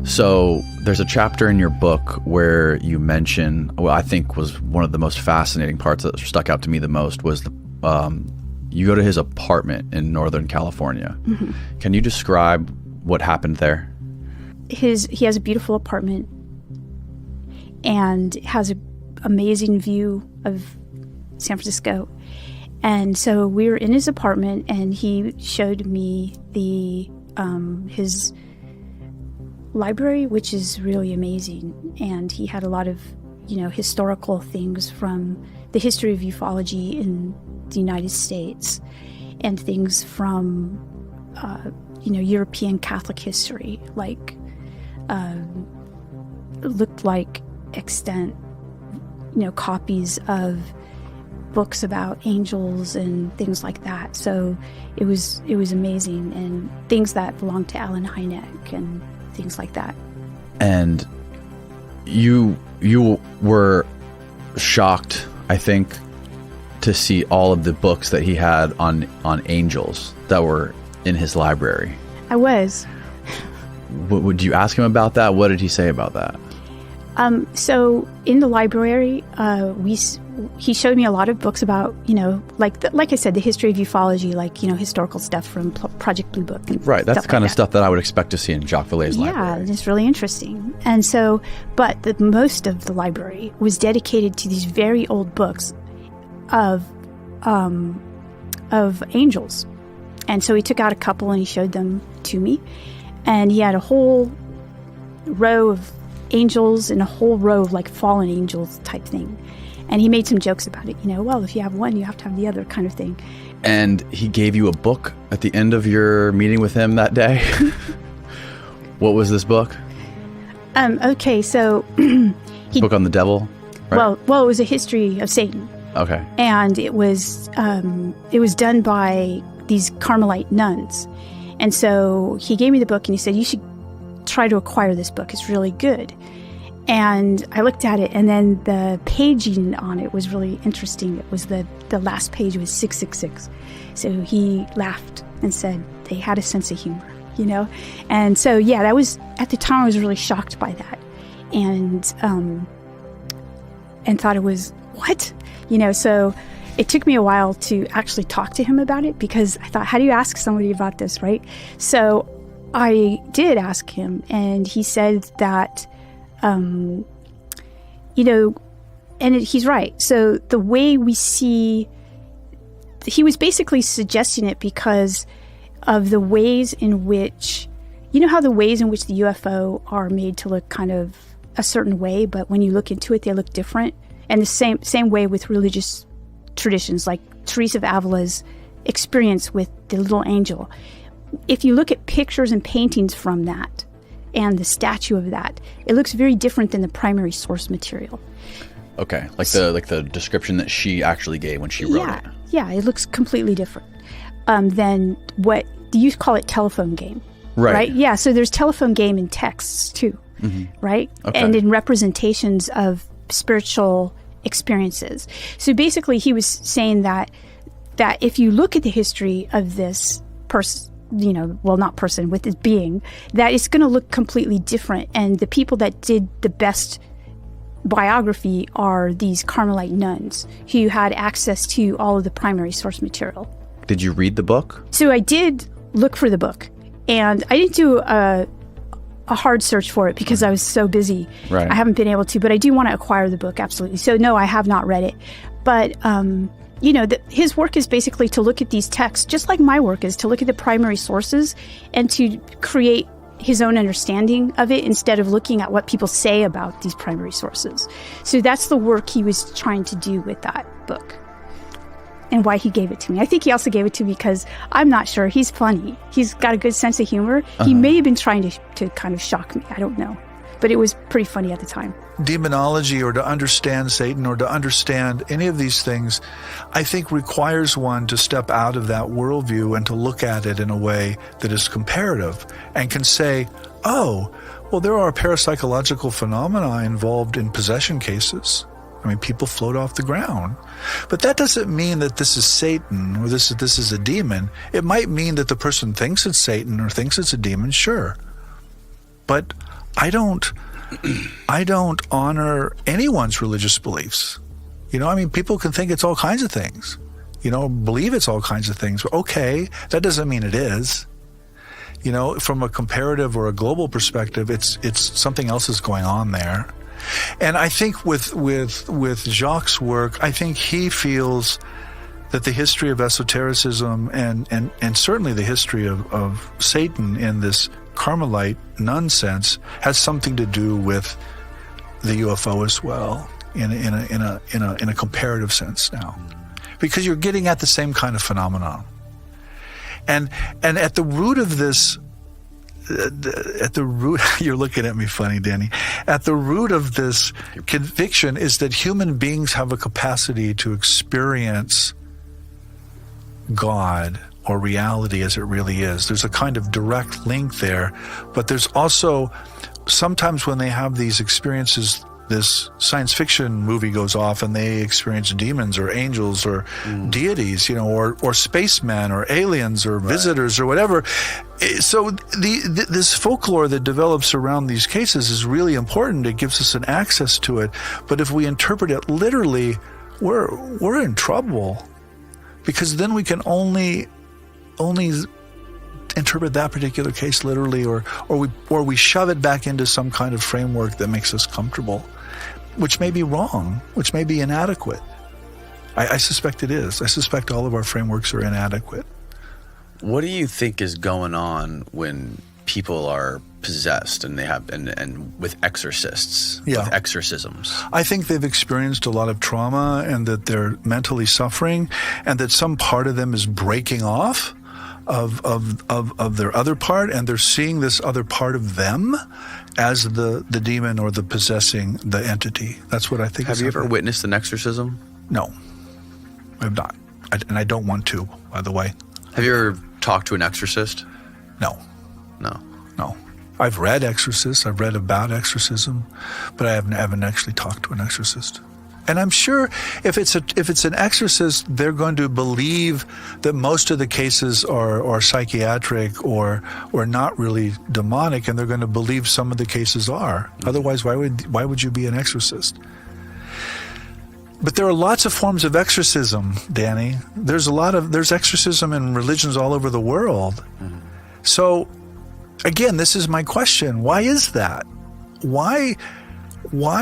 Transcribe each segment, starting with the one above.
So there's a chapter in your book where you mention, what I think was one of the most fascinating parts that stuck out to me the most was you go to his apartment in Northern California. Mm-hmm. Can you describe what happened there? He has a beautiful apartment and has an amazing view of San Francisco. And so we were in his apartment, and he showed me his library, which is really amazing. And he had a lot of, historical things from the history of ufology in the United States, and things from, European Catholic history, like looked like extant, copies of books about angels and things like that. So it was amazing, and things that belonged to Allen Hynek and things like that. And you were shocked, I think, to see all of the books that he had on angels that were in his library. I was. Would you ask him about that? What did he say about that? So in the library, he showed me a lot of books about, like I said, the history of ufology, like, historical stuff from Project Blue Book. And right. That's the kind of stuff that I would expect to see in Jacques Vallée's library. Yeah, it's really interesting. And so, but most of the library was dedicated to these very old books of angels. And so he took out a couple and he showed them to me. And he had a whole row of angels and a whole row of like fallen angels type thing. And he made some jokes about it, well, if you have one, you have to have the other kind of thing. And he gave you a book at the end of your meeting with him that day? What was this book? Okay, so... book on the devil? Right? Well, it was a history of Satan. Okay. And it was done by these Carmelite nuns. And so he gave me the book and he said, you should try to acquire this book. It's really good. And I looked at it, and then the paging on it was really interesting. It was the last page was 666. So he laughed and said they had a sense of humor, And so, yeah, that was, at the time I was really shocked by that. And thought it was, what? So it took me a while to actually talk to him about it, because I thought, how do you ask somebody about this, right? So I did ask him, and he said that, and he's right. So the way we see, he was basically suggesting it because of the ways in which, how the ways in which the UFO are made to look kind of a certain way, but when you look into it, they look different. And the same way with religious traditions, like Teresa of Avila's experience with the little angel. If you look at pictures and paintings from that and the statue of that, it looks very different than the primary source material. Okay, like the description that she actually gave when she wrote it. Yeah, it looks completely different than what you call it, telephone game. Right? Yeah, so there's telephone game in texts too, right? Okay. And in representations of spiritual experiences. So basically he was saying that if you look at the history of this person, not person, with this being, that it's going to look completely different. And the people that did the best biography are these Carmelite nuns who had access to all of the primary source material. Did you read the book? So I did look for the book, and I didn't do a hard search for it because I was so busy. Right. I haven't been able to, but I do want to acquire the book, absolutely. So no, I have not read it. But, his work is basically to look at these texts, just like my work is, to look at the primary sources and to create his own understanding of it instead of looking at what people say about these primary sources. So that's the work he was trying to do with that book, and why he gave it to me. I think he also gave it to me because I'm not sure. He's funny. He's got a good sense of humor. He may have been trying to kind of shock me. I don't know. But it was pretty funny at the time. Demonology, or to understand Satan, or to understand any of these things, I think requires one to step out of that worldview and to look at it in a way that is comparative and can say, oh, well, there are parapsychological phenomena involved in possession cases. I mean, people float off the ground. But that doesn't mean that this is Satan or this is a demon. It might mean that the person thinks it's Satan or thinks it's a demon, sure. But I don't honor anyone's religious beliefs. People can think it's all kinds of things, believe it's all kinds of things. Okay, that doesn't mean it is. From a comparative or a global perspective, it's something else is going on there. And I think with Jacques' work, I think he feels that the history of esotericism and certainly the history of Satan in this Carmelite nun sense has something to do with the UFO as well, in a comparative sense now, because you're getting at the same kind of phenomenon, and at the root of this, you're looking at me funny, Danny. At the root of this conviction is that human beings have a capacity to experience God or reality as it really is. There's a kind of direct link there, but there's also sometimes when they have these experiences, this science fiction movie goes off and they experience demons or angels or deities, or spacemen or aliens or visitors or whatever. So this folklore that develops around these cases is really important. It gives us an access to it. But if we interpret it literally, we're in trouble, because then we can only interpret that particular case literally, or we shove it back into some kind of framework that makes us comfortable, which may be wrong, which may be inadequate. I suspect it is. I suspect all of our frameworks are inadequate. What do you think is going on when people are possessed and they have and with exorcists, with exorcisms? I think they've experienced a lot of trauma and that they're mentally suffering, and that some part of them is breaking off of their other part, and they're seeing this other part of them as the demon or the possessing the entity. That's what I think. Have you ever witnessed an exorcism? No, I have not, and I don't want to, by the way. Have you ever talked to an exorcist? No. No. I've read exorcists. I've read about exorcism, but I haven't actually talked to an exorcist. And I'm sure if it's an exorcist, they're going to believe that most of the cases are psychiatric or not really demonic, and they're going to believe some of the cases are. Otherwise, why would you be an exorcist? But there are lots of forms of exorcism, Danny. There's exorcism in religions all over the world. Mm-hmm. So, again, this is my question. Why is that? Why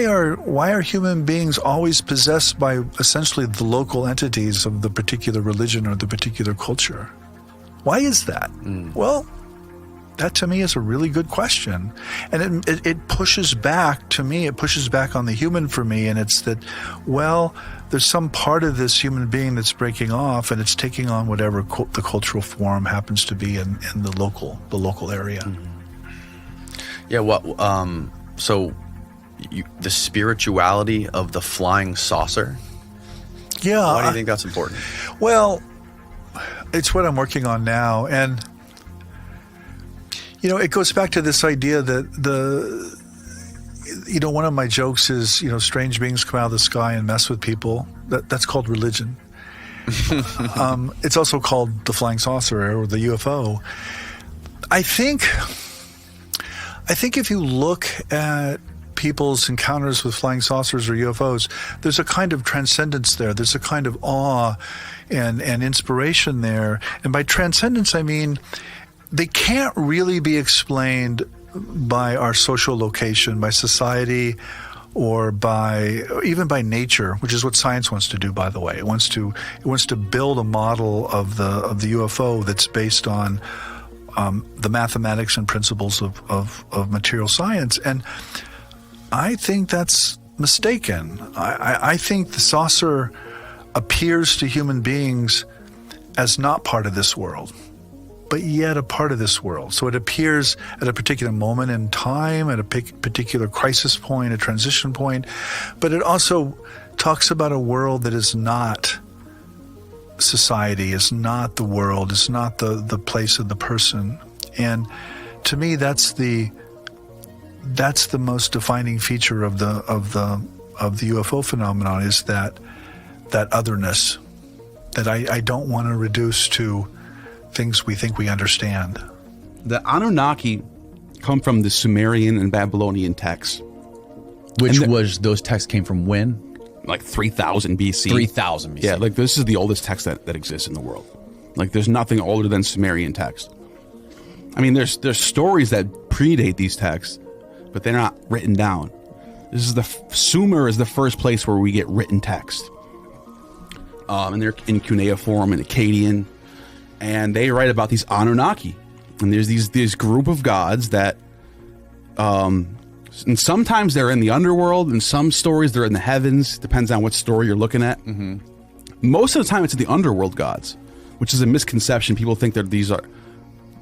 are human beings always possessed by essentially the local entities of the particular religion or the particular culture? Why is that? Well, that to me is a really good question. And it pushes back, to me, it pushes back on the human for me, and it's that, well, there's some part of this human being that's breaking off, and it's taking on whatever the cultural form happens to be in the local area. Yeah, so the spirituality of the flying saucer? Yeah. Why do you think that's important? Well, it's what I'm working on now, and it goes back to this idea that one of my jokes is, strange beings come out of the sky and mess with people. That's called religion. It's also called the flying saucer or the UFO. I think if you look at people's encounters with flying saucers or UFOs, there's a kind of transcendence there. There's a kind of awe and inspiration there. And by transcendence, I mean they can't really be explained by our social location, by society, or even by nature, which is what science wants to do, by the way. It wants to build a model of the UFO that's based on the mathematics and principles of material science. And I think that's mistaken. I think the saucer appears to human beings as not part of this world, but yet a part of this world. So it appears at a particular moment in time, at a particular crisis point, a transition point, but it also talks about a world that is not society, is not the world, is not the place of the person. And to me, that's the most defining feature of the UFO phenomenon, is that otherness that I don't want to reduce to things we think we understand. The Anunnaki come from the Sumerian and Babylonian texts. Those texts came from when? Like 3000 BC. 3000 BC. Yeah, like this is the oldest text that exists in the world. Like there's nothing older than Sumerian text. I mean, there's stories that predate these texts, but they're not written down. This is Sumer is the first place where we get written text. And they're in cuneiform and Akkadian, and they write about these Anunnaki. And there's this group of gods that, and sometimes they're in the underworld, and some stories they're in the heavens. Depends on what story you're looking at. Mm-hmm. Most of the time, it's the underworld gods, which is a misconception. People think that these are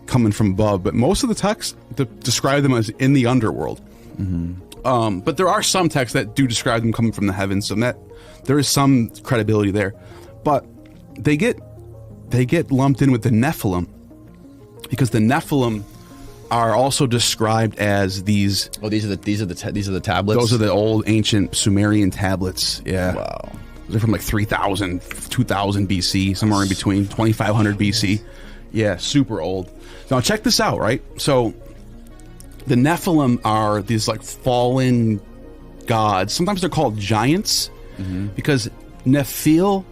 coming from above, but most of the texts describe them as in the underworld. Mm-hmm. But there are some texts that do describe them coming from the heavens, so that there is some credibility there. But they get lumped in with the Nephilim because the Nephilim are also described as these. Oh, these are the tablets. Those are the old ancient Sumerian tablets. Yeah. Wow. They're from like 3000, 2000 BC, somewhere in between, 2500 BC. Yeah, super old. Now check this out, right? So the Nephilim are these like fallen gods. Sometimes they're called giants because Nephil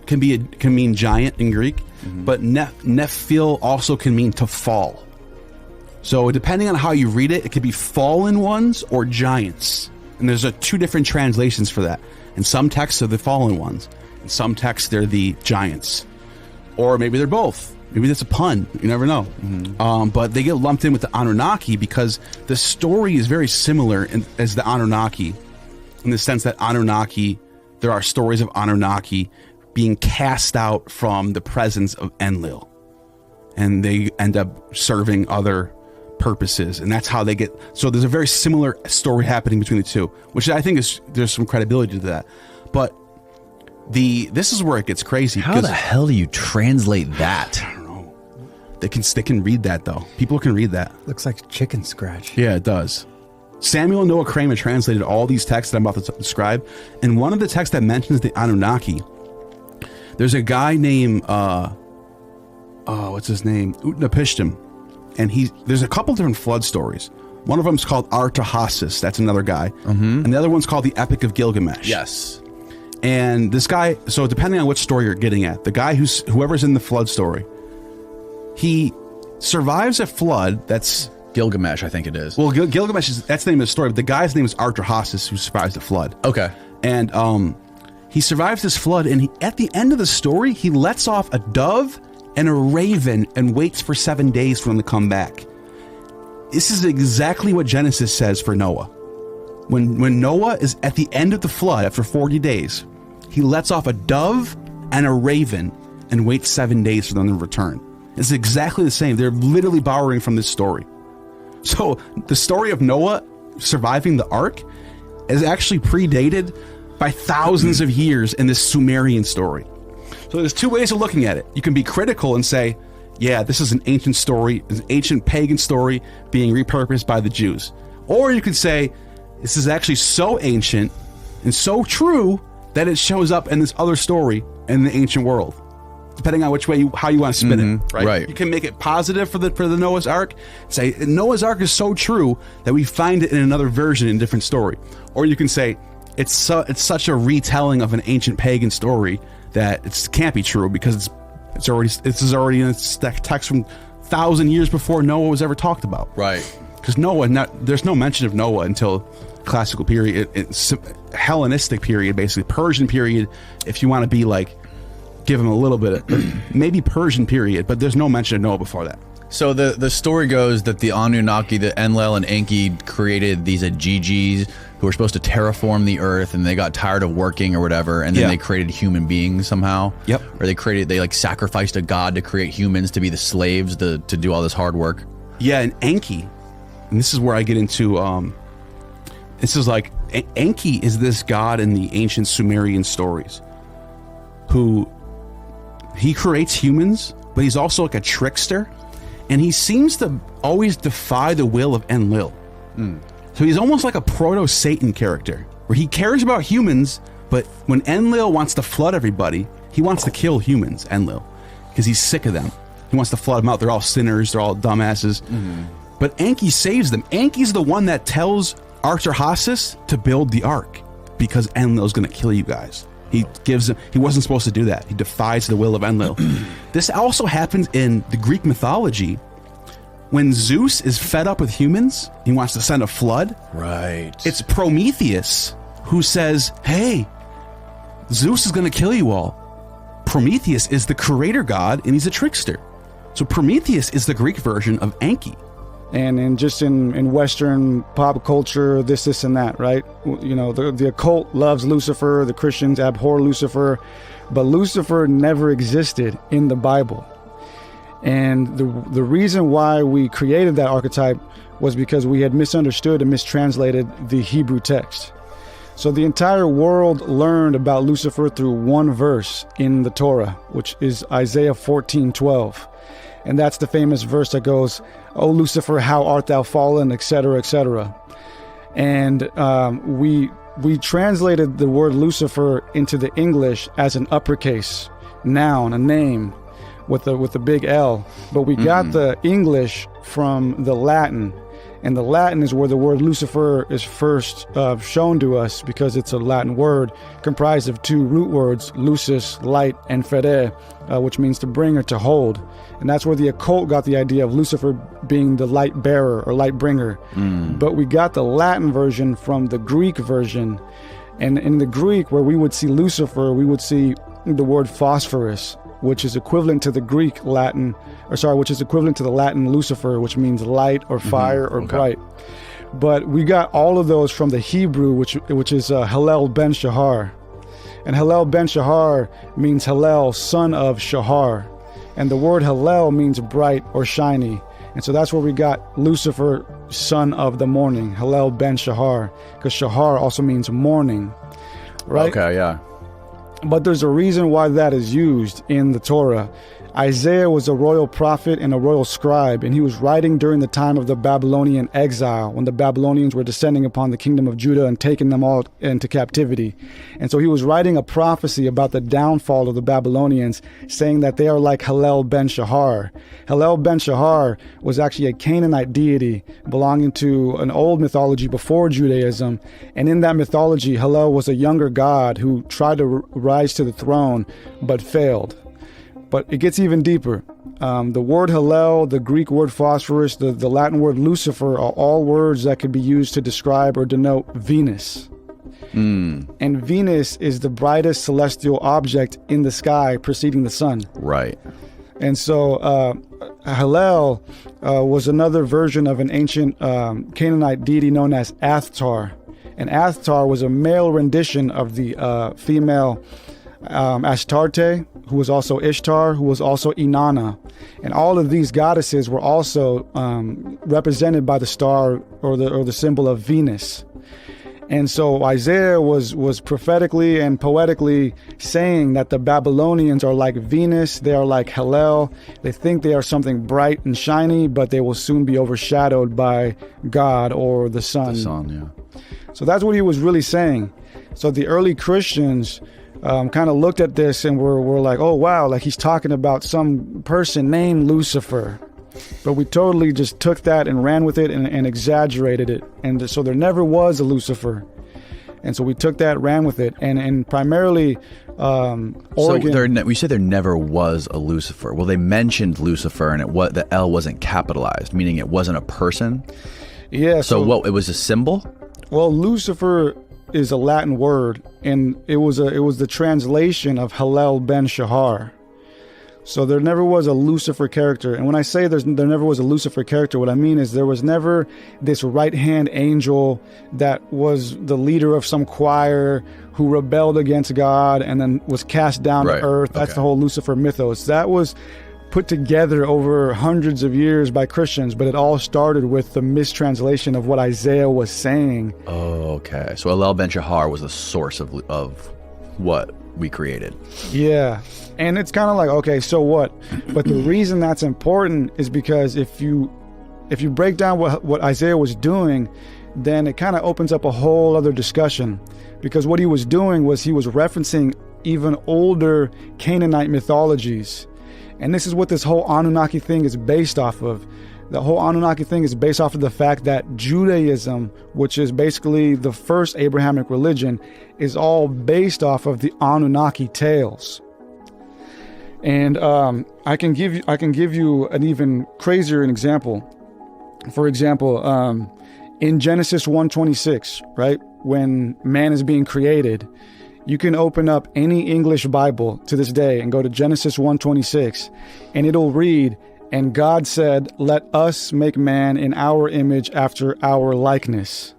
can mean giant in Greek, but Nephil also can mean to fall. So depending on how you read it, it could be fallen ones or giants. And there's two different translations for that. In some texts, they're the fallen ones. In some texts, they're the giants. Or maybe they're both. Maybe that's a pun. You never know. But they get lumped in with the Anunnaki because the story is very similar as the Anunnaki, in the sense that there are stories of Anunnaki being cast out from the presence of Enlil. And they end up serving other purposes, and that's how they get. So there's a very similar story happening between the two, which I think there's some credibility to that. But this is where it gets crazy. How the hell do you translate that? I don't know. They can read that though. People can read that. Looks like chicken scratch. Yeah, it does. Samuel Noah Kramer translated all these texts that I'm about to describe, and one of the texts that mentions the Anunnaki, there's a guy named what's his name? Utnapishtim. And there's a couple different flood stories. One of them is called Artahasis. That's another guy. And the other one's called the Epic of Gilgamesh. Yes. And this guy, so depending on which story you're getting at, the guy whoever's in the flood story, he survives a flood that's... Gilgamesh, I think it is. Well, Gilgamesh, that's the name of the story, but the guy's name is Artahasis, who survives the flood. Okay. And he survives this flood, and at the end of the story, he lets off a dove and a raven and waits for 7 days for them to come back. This is exactly what Genesis says for Noah. When Noah is at the end of the flood after 40 days, he lets off a dove and a raven and waits 7 days for them to return. It's exactly the same. They're literally borrowing from this story. So the story of Noah surviving the ark is actually predated by thousands of years in this Sumerian story. So there's two ways of looking at it. You can be critical and say, yeah, this is an ancient story, an ancient pagan story being repurposed by the Jews. Or you could say, this is actually so ancient and so true that it shows up in this other story in the ancient world. Depending on how you want to spin it, right? You can make it positive for the Noah's Ark. Say Noah's Ark is so true that we find it in another version in a different story. Or you can say it's such a retelling of an ancient pagan story that it can't be true because it's already in a text from 1,000 years before Noah was ever talked about. Right. Because there's no mention of Noah until classical period, it's Hellenistic period, basically Persian period. If you want to be like, give him a little bit of maybe Persian period, but there's no mention of Noah before that. So the story goes that the Anunnaki, the Enlil and Enki, created these Ajijis who were supposed to terraform the earth, and they got tired of working or whatever, and then they created human beings somehow. Yep. Or they like sacrificed a god to create humans to be the slaves to do all this hard work. Yeah, and Enki, and this is where I get into this is like Enki is this god in the ancient Sumerian stories who he creates humans, but he's also like a trickster. And he seems to always defy the will of Enlil. So he's almost like a proto-Satan character, where he cares about humans, but when Enlil wants to flood everybody, he wants to kill humans, Enlil, because he's sick of them. He wants to flood them out. They're all sinners. They're all dumbasses. But Enki saves them. Enki's the one that tells Artaxerxes to build the ark because Enlil's going to kill you guys. He wasn't supposed to do that. He defies the will of Enlil. This also happens in the Greek mythology when Zeus is fed up with humans. He wants to send a flood. Right. It's Prometheus who says, hey, Zeus is going to kill you all. Prometheus is the creator god and he's a trickster. So Prometheus is the Greek version of Enki. And in Western pop culture, this and that, right? You know, the occult loves Lucifer, the Christians abhor Lucifer, but Lucifer never existed in the Bible. And the reason why we created that archetype was because we had misunderstood and mistranslated the Hebrew text. So the entire world learned about Lucifer through one verse in the Torah, which is Isaiah 14:12. And that's the famous verse that goes, "O Lucifer, how art thou fallen," etc., etc. And we translated the word Lucifer into the English as an uppercase noun, a name with a big L. But we got the English from the Latin. And the Latin is where the word Lucifer is first shown to us, because it's a Latin word comprised of two root words, lucis, light, and fere, which means to bring or to hold. And that's where the occult got the idea of Lucifer being the light bearer or light bringer. But we got the Latin version from the Greek version. And in the Greek, where we would see Lucifer, we would see the word phosphorus, which is equivalent to the which is equivalent to the Latin Lucifer, which means light or fire or bright. But we got all of those from the Hebrew, which is Hillel ben Shahar. And Hillel ben Shahar means Hillel, son of Shahar. And the word Hillel means bright or shiny. And so that's where we got Lucifer, son of the morning, Hillel ben Shahar, because Shahar also means morning, right? Okay, yeah. But there's a reason why that is used in the Torah. Isaiah was a royal prophet and a royal scribe, and he was writing during the time of the Babylonian exile, when the Babylonians were descending upon the kingdom of Judah and taking them all into captivity. And so he was writing a prophecy about the downfall of the Babylonians, saying that they are like Hillel ben Shahar. Hillel ben Shahar was actually a Canaanite deity belonging to an old mythology before Judaism. And in that mythology, Hillel was a younger god who tried to rise to the throne, but failed. But it gets even deeper. The word Hillel, the Greek word phosphorus, the Latin word Lucifer are all words that could be used to describe or denote Venus. And Venus is the brightest celestial object in the sky preceding the sun. Right. And so Hillel was another version of an ancient Canaanite deity known as Athtar. And Athtar was a male rendition of the female Astarte, who was also Ishtar, who was also Inanna. And all of these goddesses were also represented by the star or the symbol of Venus. And so Isaiah was prophetically and poetically saying that the Babylonians are like Venus, they are like Hillel. They think they are something bright and shiny, but they will soon be overshadowed by God or the sun. The sun, yeah. So that's what he was really saying. So the early Christians kind of looked at this and were like, oh, wow, like he's talking about some person named Lucifer. But we totally just took that and ran with it and exaggerated it. And so there never was a Lucifer. And so we took that, ran with it. And primarily, Oregon... So we said there never was a Lucifer. Well, they mentioned Lucifer and the L wasn't capitalized, meaning it wasn't a person? Yeah. So it was a symbol? Well, Lucifer is a Latin word, and it was the translation of Hillel ben Shahar. So there never was a Lucifer character. And when I say there never was a Lucifer character, what I mean is there was never this right-hand angel that was the leader of some choir who rebelled against God and then was cast down to earth. That's the whole Lucifer mythos. That was put together over hundreds of years by Christians, but it all started with the mistranslation of what Isaiah was saying. Oh, okay. So Hillel ben Shahar was the source of what we created. Yeah. And it's kind of like, okay, so what? But the reason that's important is because if you break down what Isaiah was doing, then it kind of opens up a whole other discussion. Because what he was doing was he was referencing even older Canaanite mythologies. And this is what this whole Anunnaki thing is based off of. The whole Anunnaki thing is based off of the fact that Judaism, which is basically the first Abrahamic religion, is all based off of the Anunnaki tales. And I can give you an even crazier example. For example, in Genesis 1:26, right, when man is being created, you can open up any English Bible to this day and go to Genesis 1:26, and it'll read, "And God said, let us make man in our image after our likeness."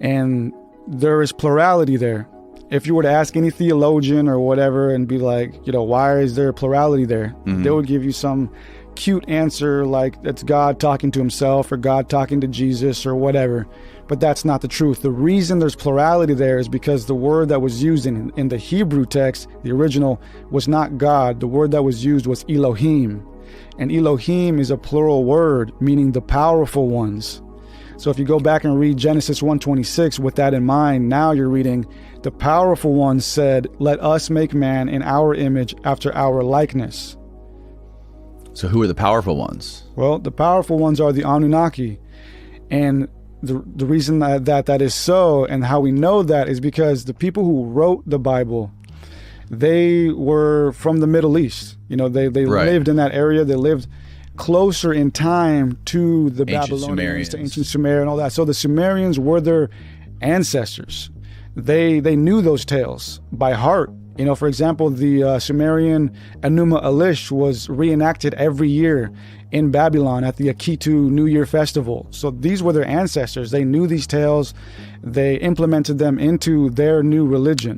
And there is plurality there. If you were to ask any theologian or whatever and be like, why is there plurality there? They would give you some cute answer like it's God talking to himself or God talking to Jesus or whatever. But that's not the truth. The reason there's plurality there is because the word that was used in the Hebrew text, the original, was not God. The word that was used was Elohim. And Elohim is a plural word, meaning the powerful ones. So if you go back and read Genesis 1:26 with that in mind, now you're reading, the powerful ones said, let us make man in our image after our likeness. So who are the powerful ones? Well, the powerful ones are the Anunnaki. And the reason that is so, and how we know that, is because the people who wrote the Bible, they were from the Middle East. They lived in that area. They lived closer in time to the Babylonians, to ancient Sumer and all that. So the Sumerians were their ancestors. They knew those tales by heart. For example, the Sumerian Enuma Elish was reenacted every year in Babylon at the Akitu New Year Festival. So these were their ancestors. They knew these tales. They implemented them into their new religion.